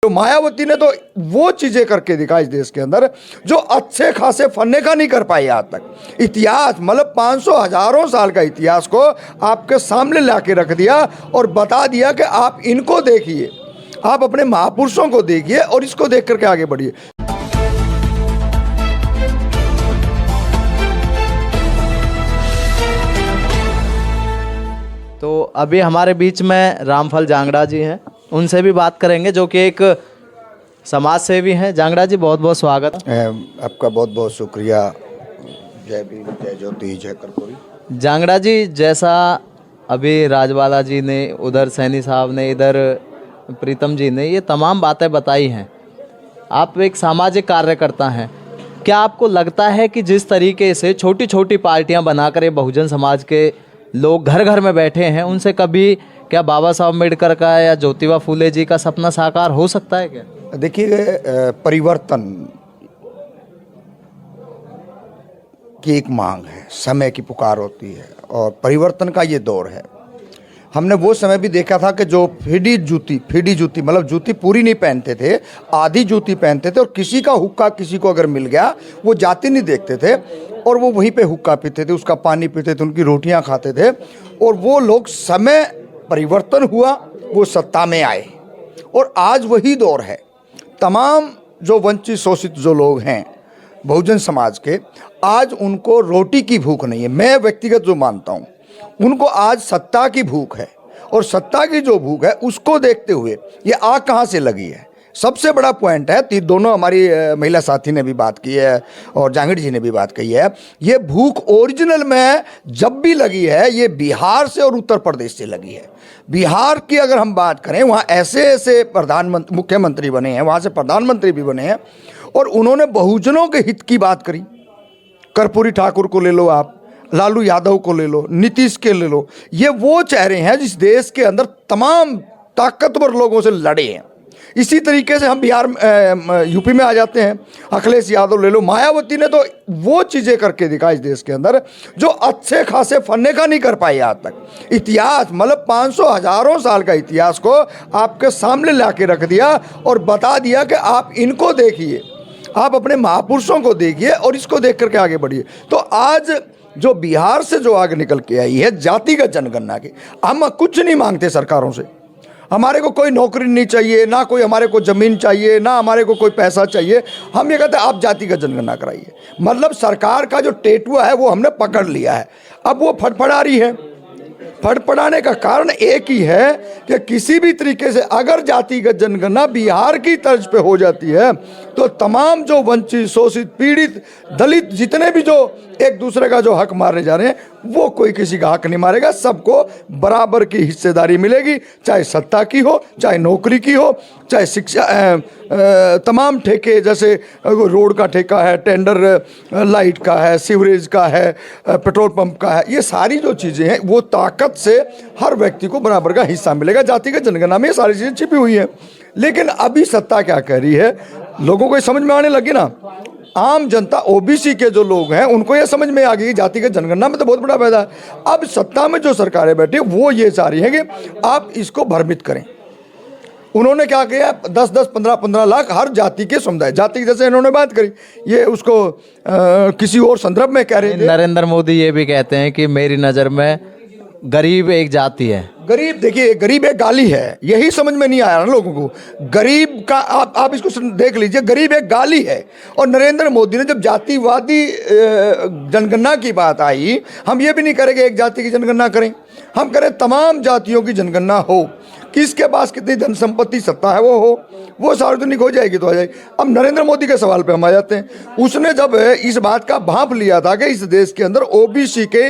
तो मायावती ने तो वो चीजें करके दिखा इस देश के अंदर जो अच्छे खासे फन्ने का नहीं कर पाई आज तक। इतिहास मतलब 500 हजारों साल का इतिहास को आपके सामने ला के रख दिया और बता दिया कि आप इनको देखिए, आप अपने महापुरुषों को देखिए और इसको देख करके आगे बढ़िए। तो अभी हमारे बीच में रामफल जांगड़ा जी हैं, उनसे भी बात करेंगे, जो कि एक समाज सेवी हैं। जांगड़ा जी, बहुत बहुत स्वागत है। आपका बहुत बहुत शुक्रिया। जय भीम, जय ज्योति, जय कर्पूरी। जांगड़ा जी, जैसा अभी राजवाला जी ने, उधर सैनी साहब ने, इधर प्रीतम जी ने ये तमाम बातें बताई हैं, आप एक सामाजिक कार्यकर्ता हैं, क्या आपको लगता है कि जिस तरीके से छोटी छोटी पार्टियां बनाकर ये बहुजन समाज के लोग घर घर में बैठे हैं, उनसे कभी क्या बाबा साहब अम्बेडकर का या ज्योतिबा फूले जी का सपना साकार हो सकता है क्या? देखिए, परिवर्तन की एक मांग है, समय की पुकार होती है और परिवर्तन का ये दौर है। हमने वो समय भी देखा था कि जो फीडी जूती मतलब जूती पूरी नहीं पहनते थे, आधी जूती पहनते थे और किसी का हुक्का किसी को अगर मिल गया वो जाति नहीं देखते थे और वो वहीं पे हुक्का पीते थे, उसका पानी पीते थे, उनकी रोटियां खाते थे। और वो लोग, समय परिवर्तन हुआ, वो सत्ता में आए और आज वही दौर है। तमाम जो वंचित शोषित जो लोग हैं बहुजन समाज के, आज उनको रोटी की भूख नहीं है। मैं व्यक्तिगत जो मानता हूँ, उनको आज सत्ता की भूख है और सत्ता की जो भूख है उसको देखते हुए ये आग कहाँ से लगी है, सबसे बड़ा पॉइंट है। दोनों हमारी महिला साथी ने भी बात की है और जांगड़ जी ने भी बात कही है। ये भूख ओरिजिनल में जब भी लगी है, ये बिहार से और उत्तर प्रदेश से लगी है। बिहार की अगर हम बात करें, वहाँ ऐसे ऐसे प्रधानमंत्री, मुख्यमंत्री बने हैं, वहाँ से प्रधानमंत्री भी बने हैं और उन्होंने बहुजनों के हित की बात करी। कर्पूरी ठाकुर को ले लो, आप लालू यादव को ले लो, नीतीश के ले लो, ये वो चेहरे हैं जिस देश के अंदर तमाम ताकतवर लोगों से लड़े हैं। इसी तरीके से हम बिहार यूपी में आ जाते हैं, अखिलेश यादव ले लो। मायावती ने तो वो चीज़ें करके दिखा इस देश के अंदर जो अच्छे खासे फन्ने का नहीं कर पाई आज तक। इतिहास मतलब 500 हजारों साल का इतिहास को आपके सामने ला के रख दिया और बता दिया कि आप इनको देखिए, आप अपने महापुरुषों को देखिए और इसको देख करके आगे बढ़िए। तो आज जो बिहार से जो आगे निकल के आई है जातिगत जनगणना की, हम कुछ नहीं मांगते सरकारों से। हमारे को कोई नौकरी नहीं चाहिए, ना कोई हमारे को ज़मीन चाहिए, ना हमारे को कोई पैसा चाहिए। हम ये कहते हैं आप जातिगत जनगणना कराइए। मतलब सरकार का जो टेटुआ है वो हमने पकड़ लिया है, अब वो फड़फड़ा रही है। फड़फड़ाने का कारण एक ही है कि किसी भी तरीके से अगर जातिगत जनगणना बिहार की तर्ज पे हो जाती है तो तमाम जो वंचित, शोषित, पीड़ित, दलित, जितने भी जो एक दूसरे का जो हक मारने जा रहे हैं, वो कोई किसी का हक नहीं मारेगा। सबको बराबर की हिस्सेदारी मिलेगी, चाहे सत्ता की हो, चाहे नौकरी की हो, चाहे शिक्षा, तमाम ठेके, जैसे रोड का ठेका है, टेंडर लाइट का है, सीवरेज का है, पेट्रोल पंप का है, ये सारी जो चीज़ें हैं वो ताकत से हर व्यक्ति को बराबर का हिस्सा मिलेगा। जातिगत जनगणना में ये सारी चीज़ें छिपी हुई हैं। लेकिन अभी सत्ता क्या कह रही है, लोगों को ये समझ में आने लगी ना। आम जनता, ओबीसी के जो लोग हैं, उनको ये समझ में आ गई जातिगत जनगणना में तो बहुत बड़ा फायदा है। अब सत्ता में जो सरकारें बैठी वो ये चाह रही है कि आप इसको भ्रमित करें। उन्होंने क्या किया, 10-10, 15-15 लाख हर जाति के समुदाय, जाति की जैसे इन्होंने बात करी, ये उसको किसी और संदर्भ में कह रहे थे। नरेंद्र मोदी ये भी कहते हैं कि मेरी नज़र में गरीब एक जाति है। गरीब, देखिए, गरीब एक गाली है, यही समझ में नहीं आया ना लोगों को। गरीब का आप इसको देख लीजिए, गरीब एक गाली है। और नरेंद्र मोदी ने जब जातिवादी जनगणना की बात आई, हम ये भी नहीं करेंगे एक जाति की जनगणना करें, हम करें तमाम जातियों की जनगणना हो, किसके पास कितनी धन संपत्ति, सत्ता है वो हो, वो सार्वजनिक हो जाएगी तो आ जाएगी। अब नरेंद्र मोदी के सवाल पे हम आ जाते हैं। उसने जब इस बात का भांप लिया था कि इस देश के अंदर ओबीसी के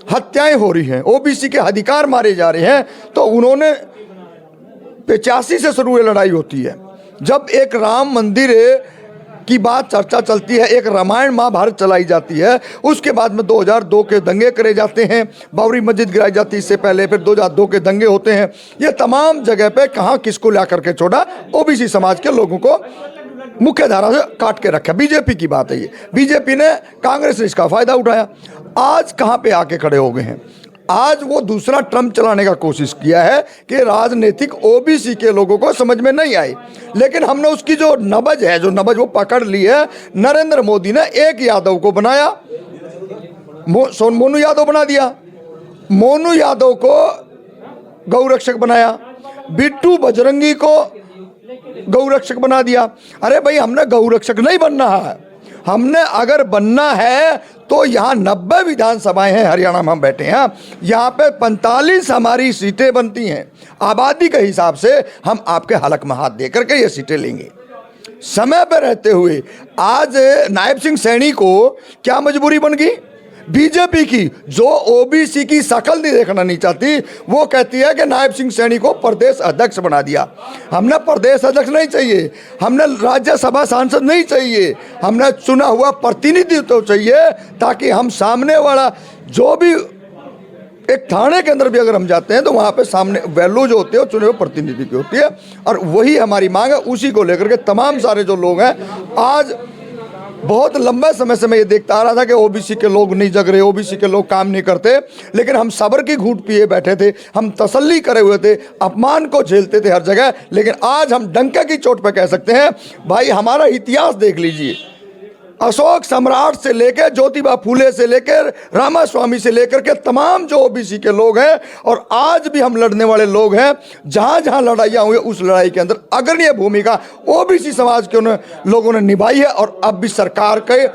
हत्याएं हो रही हैं, ओबीसी के अधिकार मारे जा रहे हैं, तो उन्होंने 85 से शुरू लड़ाई होती है। जब एक राम मंदिर की बात चर्चा चलती है, एक रामायण महाभारत चलाई जाती है, उसके बाद में 2002 के दंगे करे जाते हैं, बाबरी मस्जिद गिराई जाती है इससे पहले, फिर 2002 के दंगे होते हैं। ये तमाम जगह पे कहाँ किसको ला करके छोड़ा, ओबीसी समाज के लोगों को मुख्य धारा से काट के रखा। बीजेपी की बात है ये, बीजेपी ने, कांग्रेस ने इसका फायदा उठाया। आज कहाँ पे आके खड़े हो गए हैं, आज वो दूसरा ट्रम्प चलाने का कोशिश किया है कि राजनीतिक ओबीसी के लोगों को समझ में नहीं आई, लेकिन हमने उसकी जो नब्ज है, जो नब्ज वो पकड़ ली है। नरेंद्र मोदी ने एक यादव को बनाया, मोनू यादव बना दिया, मोनू यादव को गौरक्षक बनाया, बिट्टू बजरंगी को गौरक्षक बना दिया। अरे भाई, हमने गौरक्षक नहीं बनना है, हमने अगर बनना है तो यहाँ 90 विधानसभाएं हैं, हरियाणा में हम बैठे हैं, यहाँ पे 45 हमारी सीटें बनती हैं। आबादी के हिसाब से हम आपके हलक में हाथ दे करके ये सीटें लेंगे। समय पर रहते हुए आज नायब सिंह सैनी को क्या मजबूरी बन गई? बीजेपी की, जो ओबीसी की शकल नहीं देखना नहीं चाहती, वो कहती है कि नायब सिंह सैनी को प्रदेश अध्यक्ष बना दिया। हमने प्रदेश अध्यक्ष नहीं चाहिए, हमने राज्यसभा सांसद नहीं चाहिए, हमने चुना हुआ प्रतिनिधित्व चाहिए, ताकि हम सामने वाला जो भी एक थाने के अंदर भी अगर हम जाते हैं तो वहाँ पे सामने वैल्यू जो होती है वो चुने हुए प्रतिनिधि की होती है। और वही हमारी मांग है, उसी को लेकर के तमाम सारे जो लोग हैं, आज बहुत लंबे समय से मैं ये देखता आ रहा था कि ओबीसी के लोग नहीं जग रहे, ओबीसी के लोग काम नहीं करते, लेकिन हम सब्र की घूंट पिए बैठे थे, हम तसल्ली करे हुए थे, अपमान को झेलते थे हर जगह। लेकिन आज हम डंके की चोट पे कह सकते हैं, भाई हमारा इतिहास देख लीजिए, अशोक सम्राट से लेकर ज्योतिबा फूले से लेकर रामास्वामी से लेकर के तमाम जो ओबीसी के लोग हैं, और आज भी हम लड़ने वाले लोग हैं, जहां जहां लड़ाइयां हुई उस लड़ाई के अंदर अग्रणी भूमिका ओबीसी समाज के लोगों ने निभाई है। और अब भी सरकार के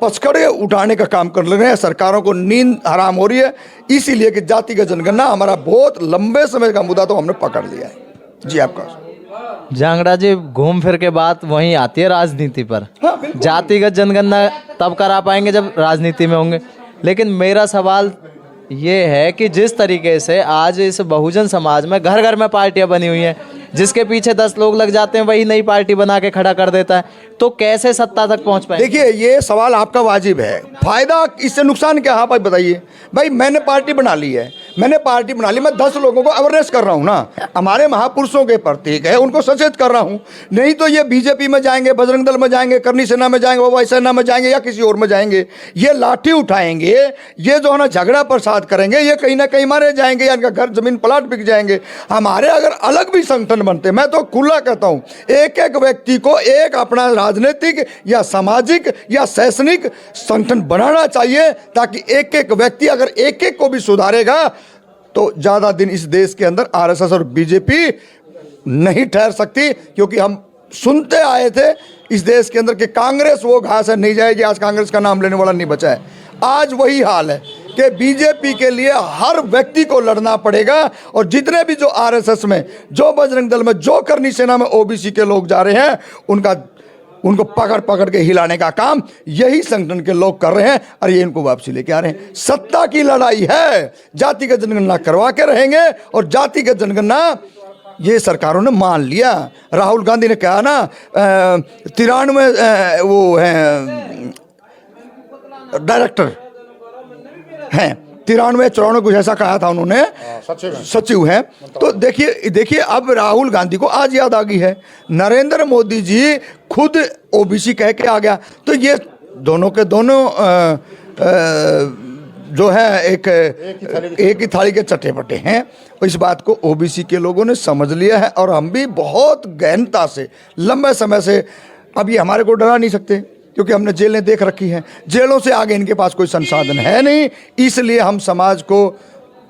पचकड़े उठाने का काम कर रहे हैं, सरकारों को नींद हराम हो रही है, इसीलिए कि जातिगत जनगणना हमारा बहुत लंबे समय का मुद्दा तो हमने पकड़ लिया है। जी आपका जांगड़ा जी, घूम फिर के बात वहीं आती है राजनीति पर। जातिगत जनगणना तब करा पाएंगे जब राजनीति में होंगे। लेकिन मेरा सवाल ये है कि जिस तरीके से आज इस बहुजन समाज में घर घर में पार्टियां बनी हुई हैं, जिसके पीछे 10 लोग लग जाते हैं वही नई पार्टी बना के खड़ा कर देता है, तो कैसे सत्ता तक पहुंच पाए? देखिए, ये सवाल आपका वाजिब है। फायदा इससे नुकसान क्या? हाँ भाई बताइए। भाई मैंने पार्टी बना ली है, मैंने पार्टी बना ली, मैं 10 लोगों को अवेयरनेस कर रहा हूँ ना, हमारे महापुरुषों के प्रतीक है, उनको सचेत कर रहा हूँ। नहीं तो ये बीजेपी में जाएंगे, बजरंग दल में जाएंगे, करनी सेना में जाएंगे, वायुसेना में जाएंगे या किसी और में जाएंगे, ये लाठी उठाएंगे, ये जो है ना झगड़ा प्रसाद करेंगे, ये कहीं ना कहीं मारे जाएंगे या इनका घर जमीन प्लाट बिक जाएंगे। हमारे अगर अलग भी संगठन बनते, मैं तो खुला कहता हूँ, एक एक व्यक्ति को एक अपना राजनीतिक या सामाजिक या शैक्षणिक संगठन बनाना चाहिए, ताकि एक एक व्यक्ति अगर एक एक को भी सुधारेगा तो ज्यादा दिन इस देश के अंदर आरएसएस और बीजेपी नहीं ठहर सकती। क्योंकि हम सुनते आए थे इस देश के अंदर कि कांग्रेस वो घास है, नहीं जाएगी। आज कांग्रेस का नाम लेने वाला नहीं बचा है। आज वही हाल है कि बीजेपी के लिए हर व्यक्ति को लड़ना पड़ेगा, और जितने भी जो आरएसएस में, जो बजरंग दल में, जो करनी सेना में ओबीसी के लोग जा रहे हैं, उनको पकड़ पकड़ के हिलाने का काम यही संगठन के लोग कर रहे हैं, और ये इनको वापसी लेके आ रहे हैं। सत्ता की लड़ाई है, जातिगत जनगणना करवा के रहेंगे, और जातिगत जनगणना ये सरकारों ने मान लिया। राहुल गांधी ने कहा ना, 93 वो हैं डायरेक्टर हैं, 93-94 कुछ ऐसा कहा था उन्होंने, सचिव हैं। तो देखिए अब राहुल गांधी को आज याद आ गई है, नरेंद्र मोदी जी खुद ओबीसी कह के आ गया। तो ये दोनों के दोनों जो है एक ही थाली के चट्टे बट्टे हैं। इस बात को ओबीसी के लोगों ने समझ लिया है, और हम भी बहुत गहनता से लंबे समय से, अब ये हमारे को डरा नहीं सकते क्योंकि हमने जेलें देख रखी हैं, जेलों से आगे इनके पास कोई संसाधन है नहीं, इसलिए हम समाज को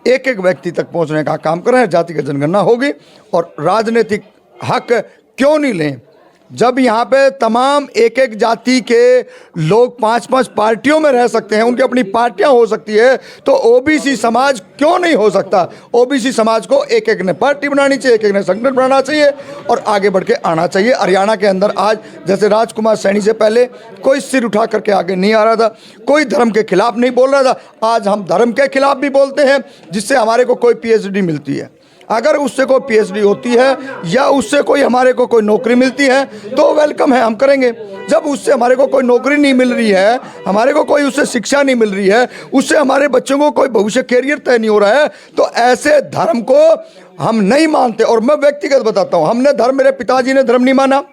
एक एक व्यक्ति तक पहुंचने का काम कर रहे हैं। जातिगत जनगणना होगी, और राजनीतिक हक क्यों नहीं लें जब यहाँ पे तमाम एक एक जाति के लोग 5-5 पार्टियों में रह सकते हैं, उनकी अपनी पार्टियां हो सकती है, तो ओबीसी समाज क्यों नहीं हो सकता? ओबीसी समाज को एक एक ने पार्टी बनानी चाहिए, एक एक ने संगठन बनाना चाहिए, और आगे बढ़ के आना चाहिए। हरियाणा के अंदर आज जैसे राजकुमार सैनी से पहले कोई सिर उठा करके आगे नहीं आ रहा था, कोई धर्म के खिलाफ नहीं बोल रहा था। आज हम धर्म के खिलाफ भी बोलते हैं, जिससे हमारे को कोई पीएचडी मिलती है। अगर उससे कोई पीएचडी होती है या उससे कोई हमारे को कोई नौकरी मिलती है तो वेलकम है, हम करेंगे। जब उससे हमारे को कोई नौकरी नहीं मिल रही है, हमारे को कोई उससे शिक्षा नहीं मिल रही है, उससे हमारे बच्चों को कोई भविष्य कैरियर तय नहीं हो रहा है, तो ऐसे धर्म को हम नहीं मानते। और मैं व्यक्तिगत बताता हूँ, हमने धर्म, मेरे पिताजी ने धर्म नहीं माना,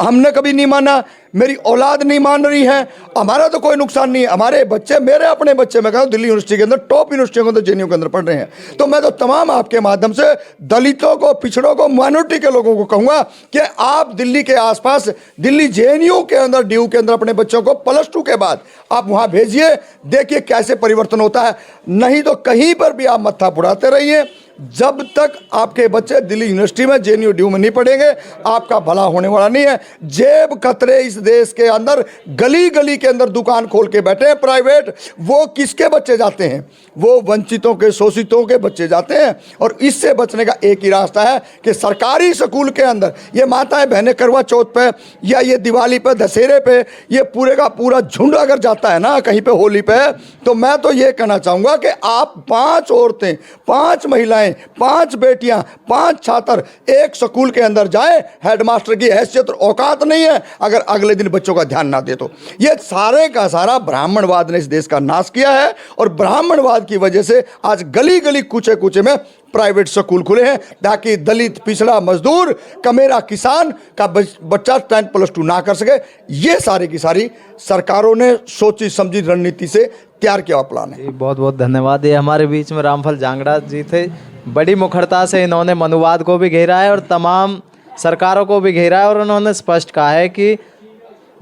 हमने कभी नहीं माना, मेरी औलाद नहीं मान रही है, हमारा तो कोई नुकसान नहीं है, हमारे बच्चे, मेरे अपने बच्चे, मैं कहता हूँ दिल्ली यूनिवर्सिटी के अंदर, टॉप यूनिवर्सिटी के अंदर, जेएनयू के अंदर पढ़ रहे हैं। तो मैं तो तमाम आपके माध्यम से दलितों को, पिछड़ों को, माइनॉरिटी के लोगों को कहूंगा कि आप दिल्ली के आसपास, दिल्ली जेएनयू के अंदर, डीयू के अंदर अपने बच्चों को +2 के बाद आप वहां भेजिए, देखिए कैसे परिवर्तन होता है। नहीं तो कहीं पर भी आप मत्था फुड़ाते रहिए, जब तक आपके बच्चे दिल्ली यूनिवर्सिटी में, जेएनयू डीयू में नहीं पढ़ेंगे, आपका भला होने वाला नहीं है। जेब कतरे इस देश के अंदर गली गली के अंदर दुकान खोल के बैठे हैं प्राइवेट, वो किसके बच्चे जाते हैं? वो वंचितों के, शोषितों के बच्चे जाते हैं। और इससे बचने का एक ही रास्ता है कि सरकारी स्कूल के अंदर ये माताएं बहनें करवा चौथ पे या ये दिवाली पे, दशहरे पे, ये पूरे का पूरा झुंड अगर जाता है ना कहीं पे होली पे, तो मैं तो ये कहना चाहूँगा कि आप 5 औरतें, 5 महिलाएं, 5 बेटियां, 5 छात्र एक स्कूल के अंदर जाए, हेडमास्टर की हैसियत और औकात नहीं है अगर अगले दिन बच्चों का ध्यान ना दे तो। ये सारे का सारा ब्राह्मणवाद ने इस देश का नाश किया है, और ब्राह्मणवाद की वजह से आज गली गली, कूचे कूचे में प्राइवेट स्कूल खुले हैं, ताकि दलित, पिछड़ा, मजदूर, कमेरा, किसान का बच्चा 10+2 ना कर सके। ये सारी की सारी सरकारों ने सोची समझी रणनीति से तैयार किया हुआ प्लान है। बहुत बहुत धन्यवाद। ये हमारे बीच में रामफल जांगड़ा जी थे। बड़ी मुखरता से इन्होंने मनुवाद को भी घेरा है और तमाम सरकारों को भी घेरा है, और उन्होंने स्पष्ट कहा है कि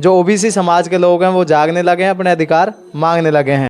जो ओबीसी समाज के लोग हैं वो जागने लगे हैं, अपने अधिकार मांगने लगे हैं।